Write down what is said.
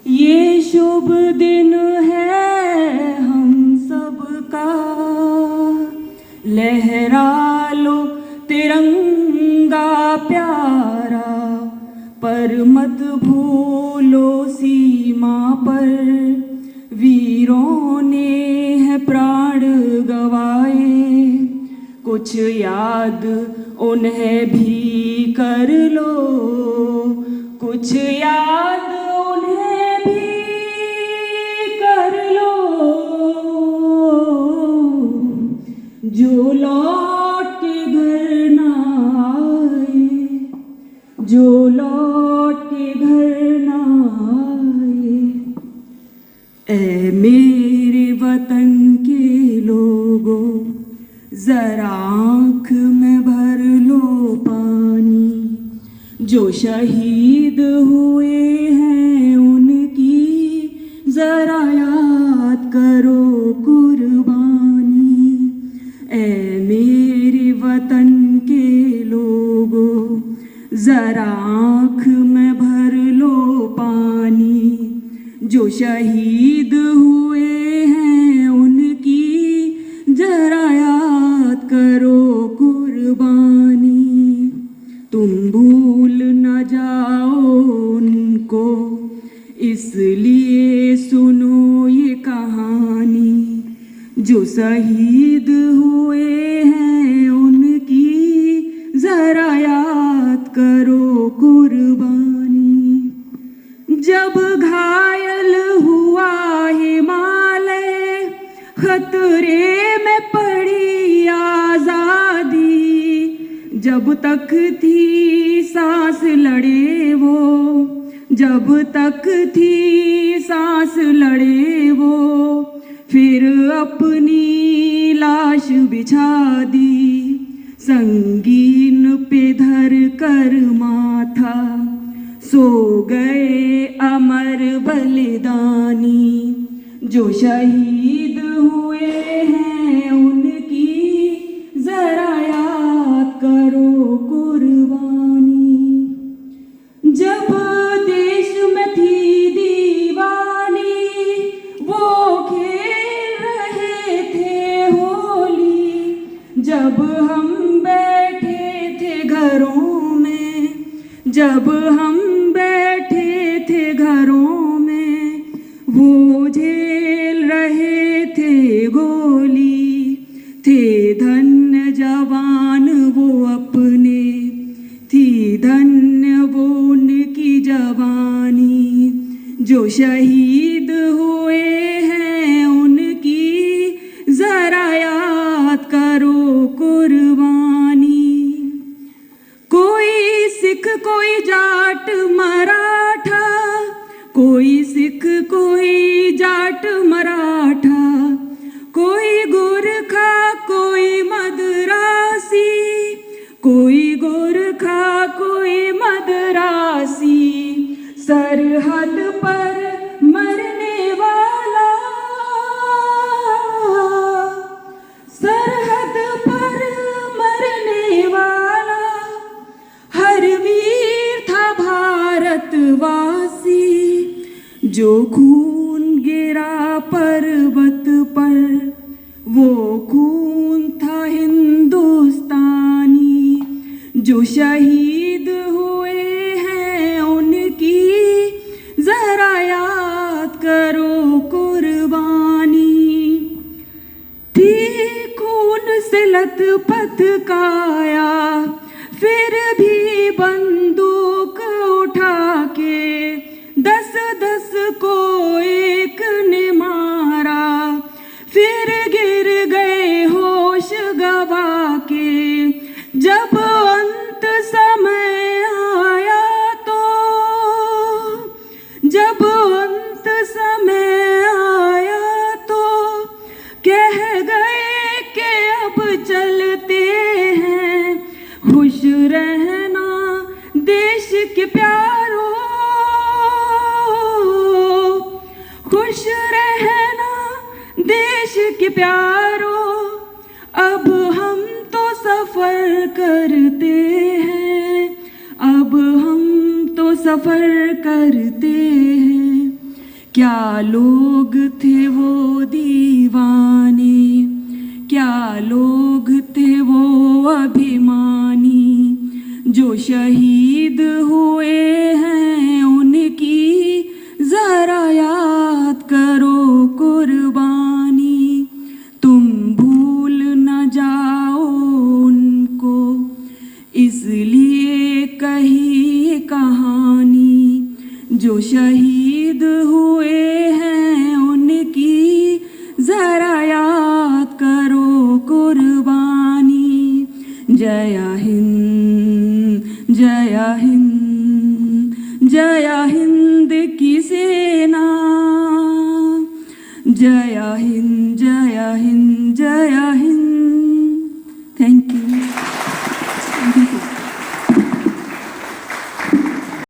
ये शुभ दिन है हम सबका, लहरा लो तिरंगा प्यारा, पर मत भूलो सीमा पर वीरों ने है प्राण गवाए, कुछ याद उन्हें भी कर लो, कुछ याद उन्हें भी कर लो, जो लौट के घर ना आए, जो लौट के घर ना आए। ऐ मेरे वतन के लोगों, जरा आँख में भर लो पानी, जो शहीद हुए हैं उनकी जरा याद करो कुर्बानी। ऐ मेरे वतन के लोगों, जरा आँख में भर लो पानी, जो शहीद हुए हैं उनकी जरा याद करो कुर्बानी। तुम भूल न जाओ उनको, इसलिए सुनो ये कहानी, जो शहीद हुए हैं उनकी जरा याद करो कुर्बानी। जब घायल हुआ हिमालय, खतरे में पड़ी आजादी, जब तक थी सांस लड़े वो, जब तक थी सांस लड़े वो, फिर अपनी लाश बिछा दी, संगीन पे धर कर माथा, सो गए अमर बलिदानी, जो शहीद हुए हैं उनकी जरा याद करो कुर्बानी। जब देश में थी दीवानी, वो खेल रहे थे होली, जब हम बैठे थे घरों में, जब हम बैठे थे घरों में, वो झेल रहे थे गोली, थे धन्य जवान वो अपने, थी धन्य वो उनकी जवानी, जो शहीद हुए हैं उनकी जरा याद करो कुर्बानी। कोई सिख कोई जाट मराठा, कोई सिख कोई जाट मराठा, कोई गोरखा कोई मदरासी, कोई गोरखा कोई मदरासी, सरहद पर मरने वाला, सरहद पर मरने वाला, हर वीर था भारतवासी, जो खून गिरा पर्वत पर, वो खून था हिंदुस्तानी, जो शहीद हुए हैं उनकी जरा याद करो कुर्बानी। थी खून से लथपथ काया, फिर भी बंदूक उठा के 10-10 को एक ने मारा, फिर गिर गए होश गवा के, जब अंत समय आया तो, जब अंत समय आया तो, कह गए कि अब चलते हैं, खुश रहना देश के प्यारों, खुश रहना देश के प्यारों, अब हम तो सफर करते हैं, अब हम तो सफर करते हैं। क्या लोग थे वो दीवाने, क्या लोग थे वो अभिमानी, जो शहीद हुए हैं उनकी जरा याद करो कुर्बानी। तुम भूल न जाओ उनको, इसलिए कही कहानी, जो शहीद हुए हैं उनकी जरा याद करो कुर्बानी। जय हिंद, जय हिंद, जय हिंद की सेना, जय हिंद, जय हिंद, जय हिंद।